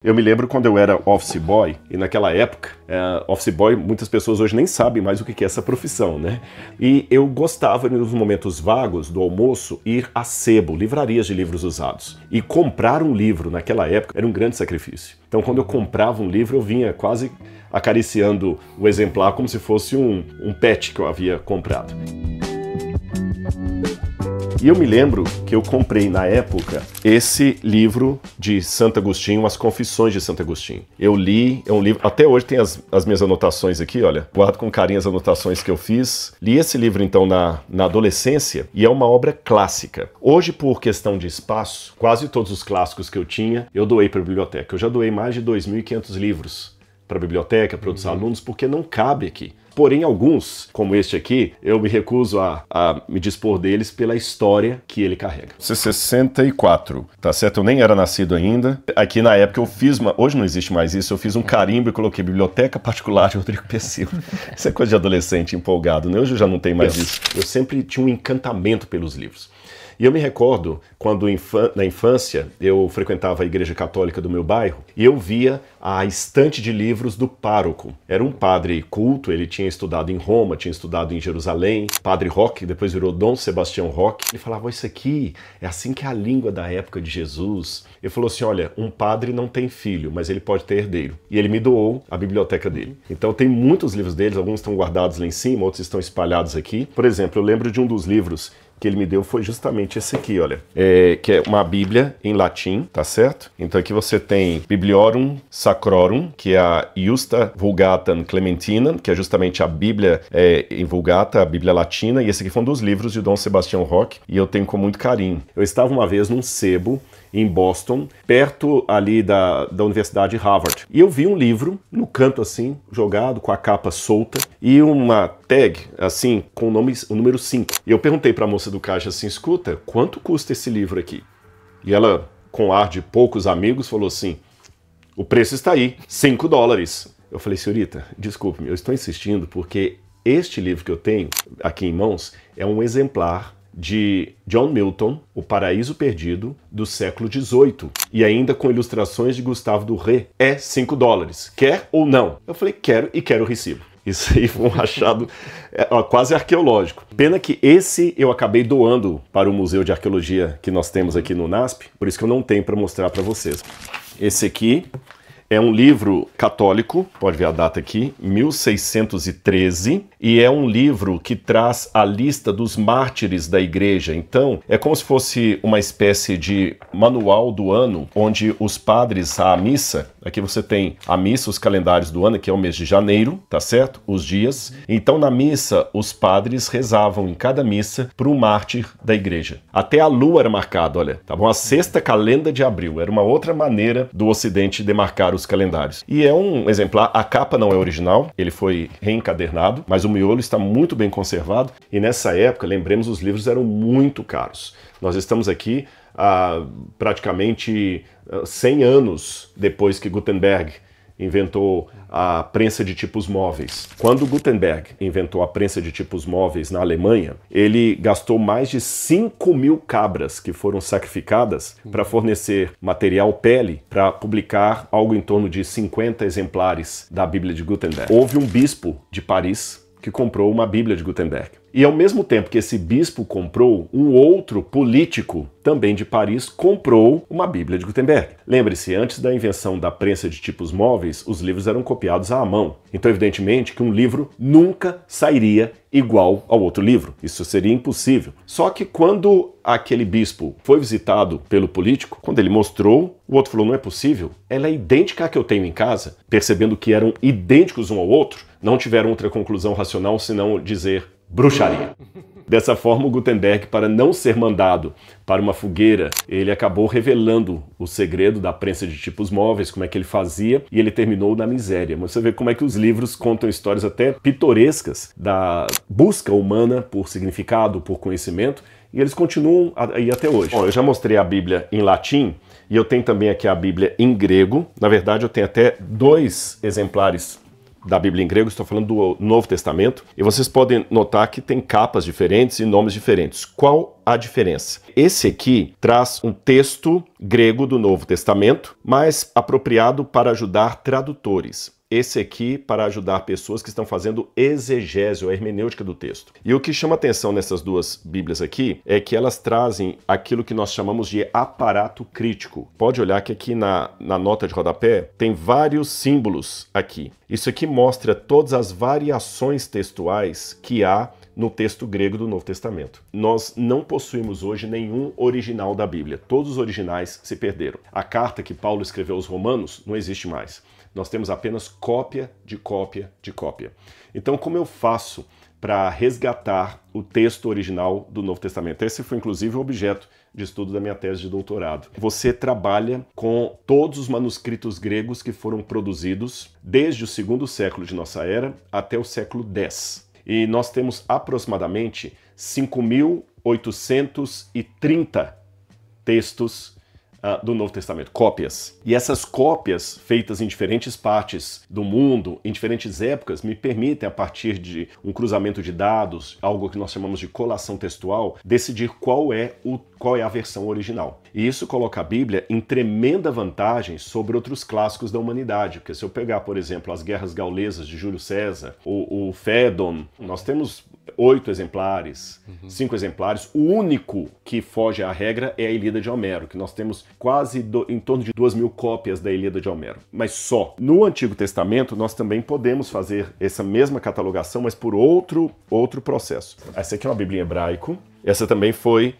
Eu me lembro quando eu era office boy, e naquela época, office boy, muitas pessoas hoje nem sabem mais o que é essa profissão, né? E eu gostava, nos momentos vagos do almoço, ir a sebo, livrarias de livros usados. E comprar um livro naquela época era um grande sacrifício. Então, quando eu comprava um livro, eu vinha quase acariciando o exemplar como se fosse um pet que eu havia comprado. E eu me lembro que eu comprei na época esse livro de Santo Agostinho, As Confissões de Santo Agostinho. Eu li, é um livro, até hoje tem as minhas anotações aqui, olha, guardo com carinho as anotações que eu fiz. Li esse livro então na adolescência e é uma obra clássica. Hoje, por questão de espaço, quase todos os clássicos que eu tinha, eu doei para a biblioteca. Eu já doei mais de 2.500 livros para a biblioteca, para outros alunos, porque não cabe aqui. Porém, alguns, como este aqui, eu me recuso a me dispor deles pela história que ele carrega. 64, tá certo? Eu nem era nascido ainda. Aqui na época eu fiz hoje não existe mais isso, eu fiz um carimbo e coloquei Biblioteca Particular de Rodrigo Pecil. Isso é coisa de adolescente empolgado, né? Hoje eu já não tenho mais isso. Eu sempre tinha um encantamento pelos livros. E eu me recordo, quando na infância eu frequentava a igreja católica do meu bairro e eu via a estante de livros do pároco. Era um padre culto, ele tinha estudado em Roma, tinha estudado em Jerusalém, Padre Roque, depois virou Dom Sebastião Roque. Ele falava, isso aqui é assim que é a língua da época de Jesus. Ele falou assim, olha, um padre não tem filho, mas ele pode ter herdeiro. E ele me doou a biblioteca dele. Então tem muitos livros deles, alguns estão guardados lá em cima, outros estão espalhados aqui. Por exemplo, eu lembro de um dos livros que ele me deu foi justamente esse aqui, olha, que é uma Bíblia em latim, tá certo? Então aqui você tem Bibliorum Sacrorum, que é a Justa Vulgata Clementina, que é justamente a Bíblia em Vulgata, a Bíblia Latina, e esse aqui foi um dos livros de Dom Sebastião Roque, e eu tenho com muito carinho. Eu estava uma vez num sebo em Boston, perto ali da Universidade de Harvard. E eu vi um livro no canto assim, jogado, com a capa solta, e uma tag, assim, com o número 5. E eu perguntei para a moça do caixa assim, escuta, quanto custa esse livro aqui? E ela, com ar de poucos amigos, falou assim, o preço está aí, $5. Eu falei, senhorita, desculpe-me, eu estou insistindo porque este livro que eu tenho aqui em mãos é um exemplar de John Milton, O Paraíso Perdido, do século XVIII, e ainda com ilustrações de Gustave Doré. É $5. Quer ou não? Eu falei, quero e quero o recibo. Isso aí foi um achado quase arqueológico. Pena que esse eu acabei doando para o Museu de Arqueologia que nós temos aqui no NASP, por isso que eu não tenho para mostrar para vocês. Esse aqui é um livro católico, pode ver a data aqui, 1613, e é um livro que traz a lista dos mártires da igreja. Então, é como se fosse uma espécie de manual do ano, onde os padres, a missa, aqui você tem a missa, os calendários do ano, que é o mês de janeiro, tá certo? Os dias. Então, na missa, os padres rezavam em cada missa para um mártir da igreja. Até a lua era marcada, olha, tá bom? A sexta calenda de abril, era uma outra maneira do Ocidente demarcar os calendários. E é um exemplar, a capa não é original, ele foi reencadernado, mas o miolo está muito bem conservado, e nessa época, lembremos, os livros eram muito caros. Nós estamos aqui praticamente 100 anos depois que Gutenberg inventou a prensa de tipos móveis. Quando Gutenberg inventou a prensa de tipos móveis na Alemanha, ele gastou mais de 5.000 cabras que foram sacrificadas para fornecer material pele para publicar algo em torno de 50 exemplares da Bíblia de Gutenberg. Houve um bispo de Paris que comprou uma Bíblia de Gutenberg. E ao mesmo tempo que esse bispo comprou, um outro político, também de Paris, comprou uma Bíblia de Gutenberg. Lembre-se, antes da invenção da prensa de tipos móveis, os livros eram copiados à mão. Então, evidentemente, que um livro nunca sairia igual ao outro livro. Isso seria impossível. Só que quando aquele bispo foi visitado pelo político, quando ele mostrou, o outro falou, não é possível, ela é idêntica à que eu tenho em casa. Percebendo que eram idênticos um ao outro, não tiveram outra conclusão racional senão dizer bruxaria. Dessa forma, o Gutenberg, para não ser mandado para uma fogueira, ele acabou revelando o segredo da prensa de tipos móveis, como é que ele fazia, e ele terminou na miséria. Mas você vê como é que os livros contam histórias até pitorescas da busca humana por significado, por conhecimento, e eles continuam aí até hoje. Bom, eu já mostrei a Bíblia em latim, e eu tenho também aqui a Bíblia em grego. Na verdade, eu tenho até 2 exemplares da Bíblia em grego, estou falando do Novo Testamento, e vocês podem notar que tem capas diferentes e nomes diferentes. Qual a diferença. Esse aqui traz um texto grego do Novo Testamento, mais apropriado para ajudar tradutores. Esse aqui para ajudar pessoas que estão fazendo exegese, ou hermenêutica do texto. E o que chama atenção nessas duas Bíblias aqui é que elas trazem aquilo que nós chamamos de aparato crítico. Pode olhar que aqui na nota de rodapé tem vários símbolos aqui. Isso aqui mostra todas as variações textuais que há no texto grego do Novo Testamento. Nós não possuímos hoje nenhum original da Bíblia. Todos os originais se perderam. A carta que Paulo escreveu aos Romanos não existe mais. Nós temos apenas cópia de cópia de cópia. Então, como eu faço para resgatar o texto original do Novo Testamento? Esse foi, inclusive, o objeto de estudo da minha tese de doutorado. Você trabalha com todos os manuscritos gregos que foram produzidos desde o segundo século de nossa era até o século X. E nós temos aproximadamente 5.830 textos do Novo Testamento, cópias. E essas cópias, feitas em diferentes partes do mundo, em diferentes épocas, me permitem, a partir de um cruzamento de dados, algo que nós chamamos de colação textual, decidir qual é a versão original. E isso coloca a Bíblia em tremenda vantagem sobre outros clássicos da humanidade, porque se eu pegar, por exemplo, as Guerras Gaulesas de Júlio César, o Fédon, nós temos 8 exemplares, 5 exemplares. O único que foge à regra é a Ilíada de Homero, que nós temos quase em torno de 2.000 cópias da Ilíada de Homero. Mas só. No Antigo Testamento, nós também podemos fazer essa mesma catalogação, mas por outro processo. Essa aqui é uma Bíblia em hebraico. Essa também foi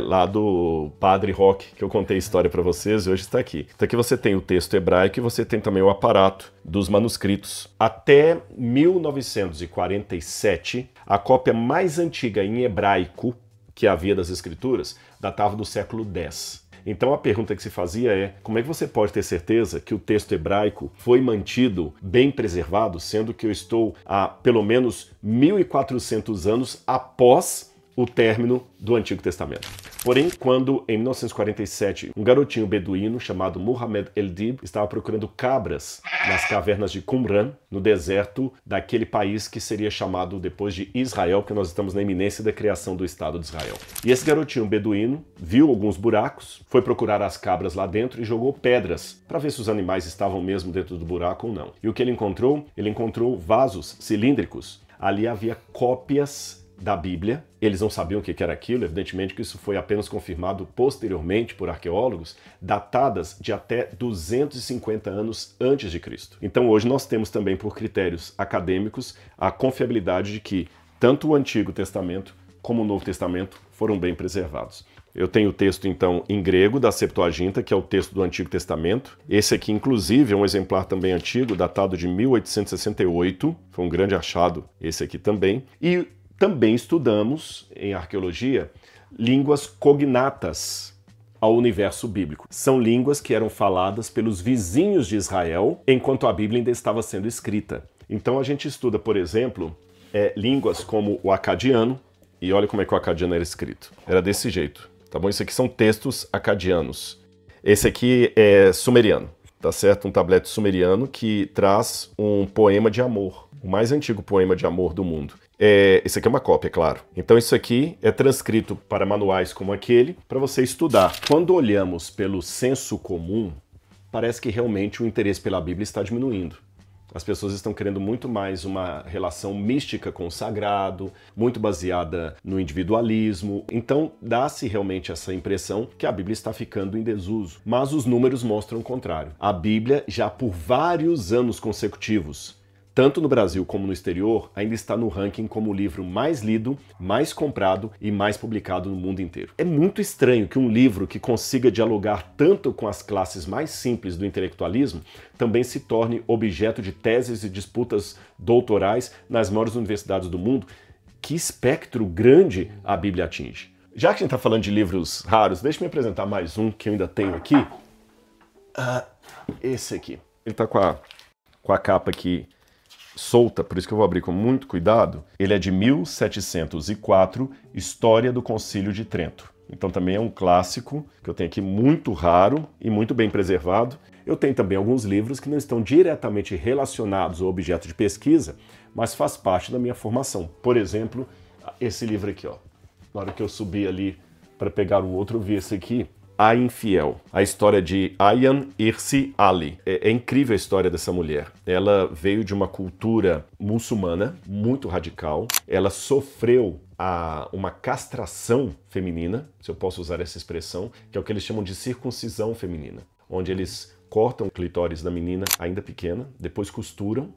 lá do Padre Roque, que eu contei a história para vocês e hoje está aqui. Então aqui você tem o texto hebraico e você tem também o aparato dos manuscritos. Até 1947, a cópia mais antiga em hebraico que havia das Escrituras datava do século X. Então a pergunta que se fazia é: como é que você pode ter certeza que o texto hebraico foi mantido bem preservado, sendo que eu estou há pelo menos 1.400 anos após o término do Antigo Testamento? Porém, quando, em 1947, um garotinho beduíno chamado Muhammad el-Dib estava procurando cabras nas cavernas de Qumran, no deserto daquele país que seria chamado depois de Israel, porque nós estamos na iminência da criação do Estado de Israel. E esse garotinho beduíno viu alguns buracos, foi procurar as cabras lá dentro e jogou pedras para ver se os animais estavam mesmo dentro do buraco ou não. E o que ele encontrou? Ele encontrou vasos cilíndricos. Ali havia cópias da Bíblia. Eles não sabiam o que era aquilo, evidentemente que isso foi apenas confirmado posteriormente por arqueólogos, datadas de até 250 anos antes de Cristo. Então hoje nós temos também, por critérios acadêmicos, a confiabilidade de que tanto o Antigo Testamento como o Novo Testamento foram bem preservados. Eu tenho o texto, então, em grego, da Septuaginta, que é o texto do Antigo Testamento. Esse aqui, inclusive, é um exemplar também antigo, datado de 1868. Foi um grande achado esse aqui também. E também estudamos, em arqueologia, línguas cognatas ao universo bíblico. São línguas que eram faladas pelos vizinhos de Israel enquanto a Bíblia ainda estava sendo escrita. Então a gente estuda, por exemplo, línguas como o acadiano, e olha como é que o acadiano era escrito. Era desse jeito, tá bom? Isso aqui são textos acadianos. Esse aqui é sumeriano, tá certo? Um tablete sumeriano que traz um poema de amor, o mais antigo poema de amor do mundo. Esse aqui é uma cópia, claro. Então isso aqui é transcrito para manuais como aquele, para você estudar. Quando olhamos pelo senso comum, parece que realmente o interesse pela Bíblia está diminuindo. As pessoas estão querendo muito mais uma relação mística com o sagrado, muito baseada no individualismo. Então dá-se realmente essa impressão que a Bíblia está ficando em desuso. Mas os números mostram o contrário. A Bíblia, já por vários anos consecutivos, tanto no Brasil como no exterior, ainda está no ranking como o livro mais lido, mais comprado e mais publicado no mundo inteiro. É muito estranho que um livro que consiga dialogar tanto com as classes mais simples do intelectualismo também se torne objeto de teses e disputas doutorais nas maiores universidades do mundo. Que espectro grande a Bíblia atinge. Já que a gente está falando de livros raros, deixa eu me apresentar mais um que eu ainda tenho aqui. Esse aqui. Ele está com a capa aqui solta, por isso que eu vou abrir com muito cuidado. Ele é de 1704, História do Concílio de Trento. Então também é um clássico que eu tenho aqui muito raro e muito bem preservado. Eu tenho também alguns livros que não estão diretamente relacionados ao objeto de pesquisa, mas faz parte da minha formação. Por exemplo, esse livro aqui, ó. Na hora que eu subi ali para pegar o outro, eu vi esse aqui, A Infiel, a história de Ayaan Hirsi Ali. É incrível a história dessa mulher. Ela veio de uma cultura muçulmana muito radical. Ela sofreu uma castração feminina, se eu posso usar essa expressão, que é o que eles chamam de circuncisão feminina, onde eles cortam o clitóris da menina ainda pequena, depois costuram,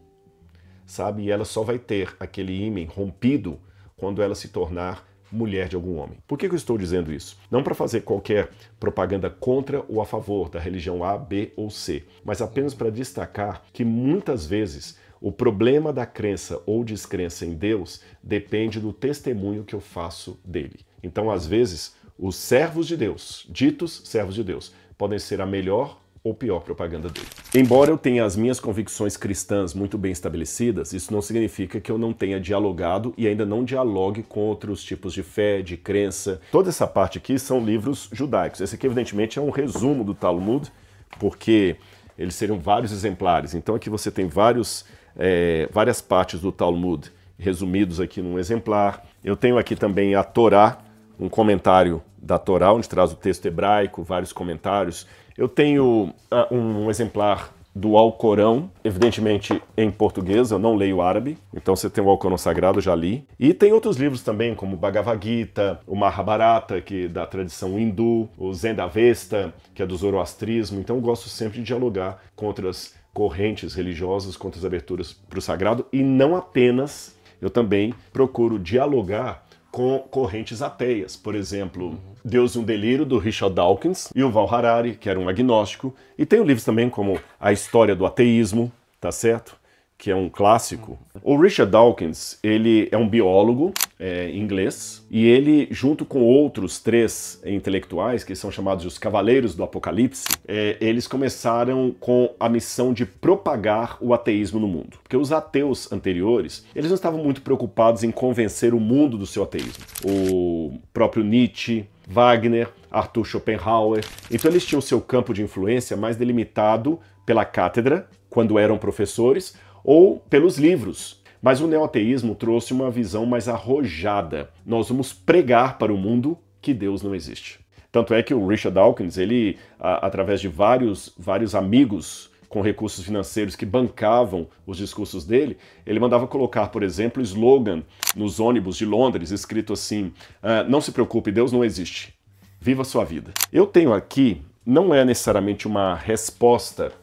sabe? E ela só vai ter aquele ímen rompido quando ela se tornar mulher de algum homem. Por que eu estou dizendo isso? Não para fazer qualquer propaganda contra ou a favor da religião A, B ou C, mas apenas para destacar que muitas vezes o problema da crença ou descrença em Deus depende do testemunho que eu faço dele. Então, às vezes, os servos de Deus, ditos servos de Deus, podem ser a melhor ou pior propaganda dele. Embora eu tenha as minhas convicções cristãs muito bem estabelecidas, isso não significa que eu não tenha dialogado e ainda não dialogue com outros tipos de fé, de crença. Toda essa parte aqui são livros judaicos. Esse aqui, evidentemente, é um resumo do Talmud, porque eles seriam vários exemplares. Então aqui você tem várias partes do Talmud resumidos aqui num exemplar. Eu tenho aqui também a Torá, um comentário da Torá, onde traz o texto hebraico, vários comentários. Eu tenho um exemplar do Alcorão, evidentemente em português, eu não leio árabe, então você tem o Alcorão Sagrado, já li. E tem outros livros também, como o Bhagavad Gita, o Mahabharata, que é da tradição hindu, o Zendavesta, que é do zoroastrismo. Então eu gosto sempre de dialogar com outras correntes religiosas, com outras aberturas para o sagrado, e não apenas, eu também procuro dialogar com correntes ateias. Por exemplo, Deus e um Delírio, do Richard Dawkins, e o Yuval Harari, que era um agnóstico. E tem livros também como A História do Ateísmo, tá certo? Que é um clássico. O Richard Dawkins, ele é um biólogo inglês, e ele, junto com outros 3 intelectuais, que são chamados de os Cavaleiros do Apocalipse, eles começaram com a missão de propagar o ateísmo no mundo. Porque os ateus anteriores, eles não estavam muito preocupados em convencer o mundo do seu ateísmo. O próprio Nietzsche, Wagner, Arthur Schopenhauer. Então eles tinham seu campo de influência mais delimitado pela cátedra, quando eram professores, ou pelos livros. Mas o neoateísmo trouxe uma visão mais arrojada. Nós vamos pregar para o mundo que Deus não existe. Tanto é que o Richard Dawkins, ele, através de vários amigos com recursos financeiros que bancavam os discursos dele, ele mandava colocar, por exemplo, slogan nos ônibus de Londres, escrito assim: não se preocupe, Deus não existe. Viva a sua vida. Eu tenho aqui, não é necessariamente uma resposta,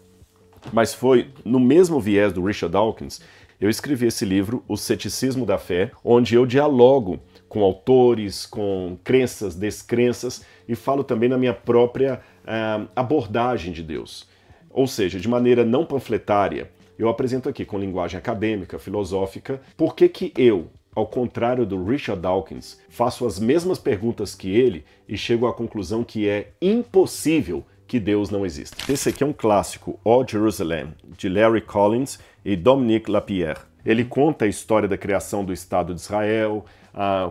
mas foi no mesmo viés do Richard Dawkins, eu escrevi esse livro, O Ceticismo da Fé, onde eu dialogo com autores, com crenças, descrenças, e falo também na minha própria abordagem de Deus. Ou seja, de maneira não panfletária, eu apresento aqui com linguagem acadêmica, filosófica, por que eu, ao contrário do Richard Dawkins, faço as mesmas perguntas que ele e chego à conclusão que é impossível que Deus não exista. Esse aqui é um clássico, All Jerusalem, de Larry Collins e Dominique Lapierre. Ele conta a história da criação do Estado de Israel,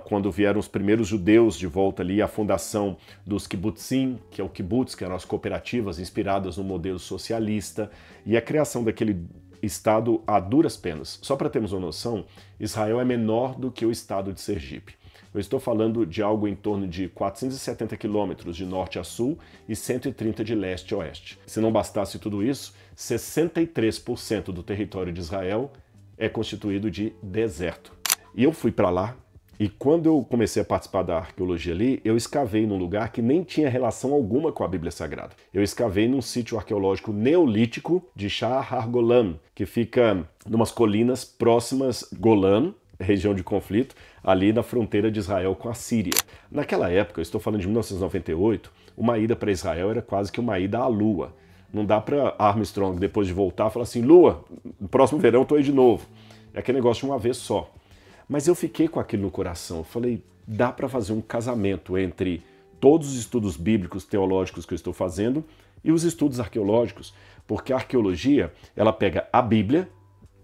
quando vieram os primeiros judeus de volta ali, a fundação dos kibbutzim, que é o kibbutz, que eram as cooperativas inspiradas no modelo socialista, e a criação daquele Estado a duras penas. Só para termos uma noção, Israel é menor do que o Estado de Sergipe. Eu estou falando de algo em torno de 470 quilômetros de norte a sul e 130 de leste a oeste. Se não bastasse tudo isso, 63% do território de Israel é constituído de deserto. E eu fui para lá, e quando eu comecei a participar da arqueologia ali, eu escavei num lugar que nem tinha relação alguma com a Bíblia Sagrada. Eu escavei num sítio arqueológico neolítico de Shahar Golan, que fica numas colinas próximas Golan, região de conflito, ali na fronteira de Israel com a Síria. Naquela época, eu estou falando de 1998, uma ida para Israel era quase que uma ida à Lua. Não dá para Armstrong, depois de voltar, falar assim: Lua, no próximo verão eu estou aí de novo. É aquele negócio de uma vez só. Mas eu fiquei com aquilo no coração. Eu falei, dá para fazer um casamento entre todos os estudos bíblicos, teológicos que eu estou fazendo e os estudos arqueológicos, porque a arqueologia, ela pega a Bíblia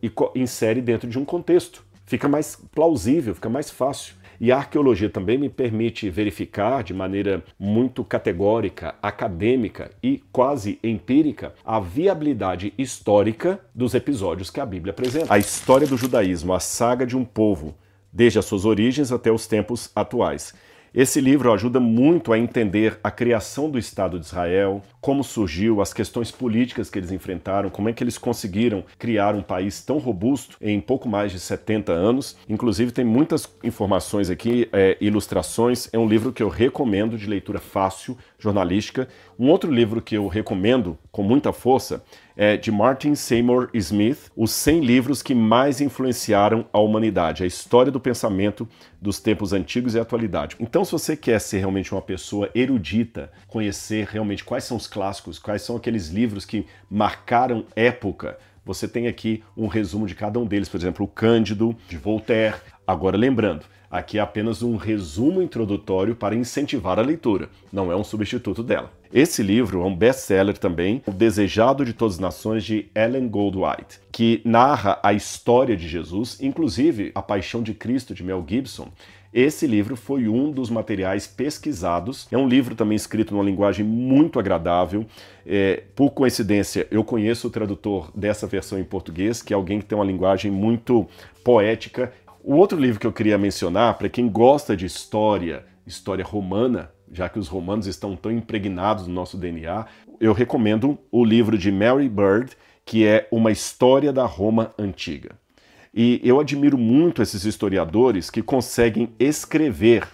e insere dentro de um contexto. Fica mais plausível, fica mais fácil. E a arqueologia também me permite verificar de maneira muito categórica, acadêmica e quase empírica a viabilidade histórica dos episódios que a Bíblia apresenta. A história do judaísmo, a saga de um povo, desde as suas origens até os tempos atuais. Esse livro ajuda muito a entender a criação do Estado de Israel, como surgiu, as questões políticas que eles enfrentaram, como é que eles conseguiram criar um país tão robusto em pouco mais de 70 anos. Inclusive tem muitas informações aqui, ilustrações. É um livro que eu recomendo, de leitura fácil, jornalística. Um outro livro que eu recomendo com muita força é de Martin Seymour Smith, Os 100 livros que mais influenciaram a humanidade, a história do pensamento dos tempos antigos e atualidade. Então, se você quer ser realmente uma pessoa erudita, conhecer realmente quais são os clássicos, quais são aqueles livros que marcaram época, você tem aqui um resumo de cada um deles, por exemplo, o Cândido, de Voltaire. Agora, lembrando, aqui é apenas um resumo introdutório para incentivar a leitura, não é um substituto dela. Esse livro é um best-seller também, O Desejado de Todas as Nações, de Ellen Goldwhite, que narra a história de Jesus, inclusive A Paixão de Cristo, de Mel Gibson. Esse livro foi um dos materiais pesquisados. É um livro também escrito numa linguagem muito agradável. Por coincidência, eu conheço o tradutor dessa versão em português, que é alguém que tem uma linguagem muito poética. O outro livro que eu queria mencionar, para quem gosta de história romana, já que os romanos estão tão impregnados no nosso DNA, eu recomendo o livro de Mary Bird, que é Uma História da Roma Antiga. E eu admiro muito esses historiadores que conseguem escrever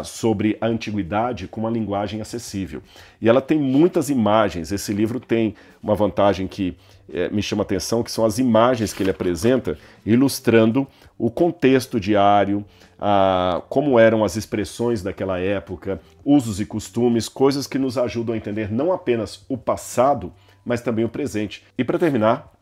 sobre a antiguidade com uma linguagem acessível. E ela tem muitas imagens. Esse livro tem uma vantagem que me chama a atenção, que são as imagens que ele apresenta, ilustrando o contexto diário, como eram as expressões daquela época, usos e costumes, coisas que nos ajudam a entender não apenas o passado, mas também o presente. E para terminar,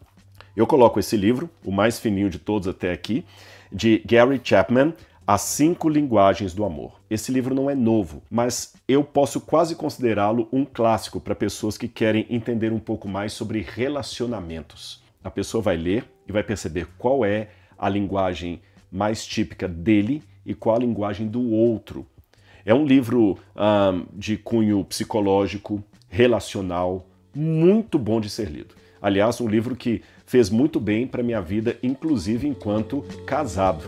eu coloco esse livro, o mais fininho de todos até aqui, de Gary Chapman, As 5 Linguagens do Amor. Esse livro não é novo, mas eu posso quase considerá-lo um clássico para pessoas que querem entender um pouco mais sobre relacionamentos. A pessoa vai ler e vai perceber qual é a linguagem mais típica dele e qual a linguagem do outro. É um livro de cunho psicológico, relacional, muito bom de ser lido. Aliás, um livro que fez muito bem para minha vida, inclusive enquanto casado.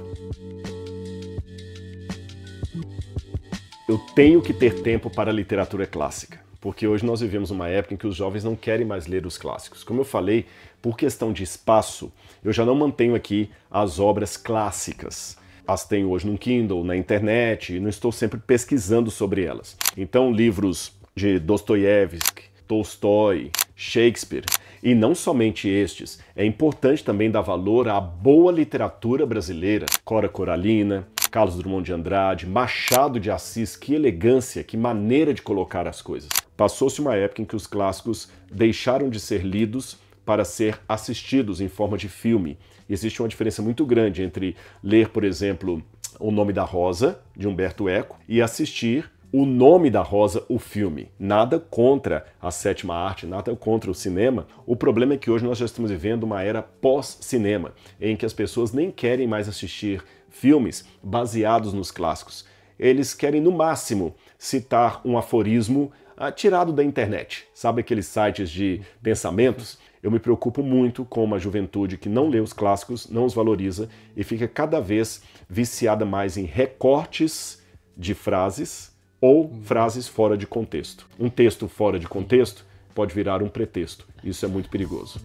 Eu tenho que ter tempo para a literatura clássica, porque hoje nós vivemos uma época em que os jovens não querem mais ler os clássicos. Como eu falei, por questão de espaço, eu já não mantenho aqui as obras clássicas. As tenho hoje no Kindle, na internet, e não estou sempre pesquisando sobre elas. Então, livros de Dostoiévski, Tolstói, Shakespeare, e não somente estes, é importante também dar valor à boa literatura brasileira, Cora Coralina, Carlos Drummond de Andrade, Machado de Assis, que elegância, que maneira de colocar as coisas. Passou-se uma época em que os clássicos deixaram de ser lidos para ser assistidos em forma de filme. Existe uma diferença muito grande entre ler, por exemplo, O Nome da Rosa, de Humberto Eco, e assistir O Nome da Rosa, o filme. Nada contra a sétima arte, nada contra o cinema. O problema é que hoje nós já estamos vivendo uma era pós-cinema, em que as pessoas nem querem mais assistir filmes baseados nos clássicos. Eles querem, no máximo, citar um aforismo tirado da internet. Sabe aqueles sites de pensamentos? Eu me preocupo muito com uma juventude que não lê os clássicos, não os valoriza e fica cada vez viciada mais em recortes de frases ou frases fora de contexto. Um texto fora de contexto pode virar um pretexto. Isso é muito perigoso.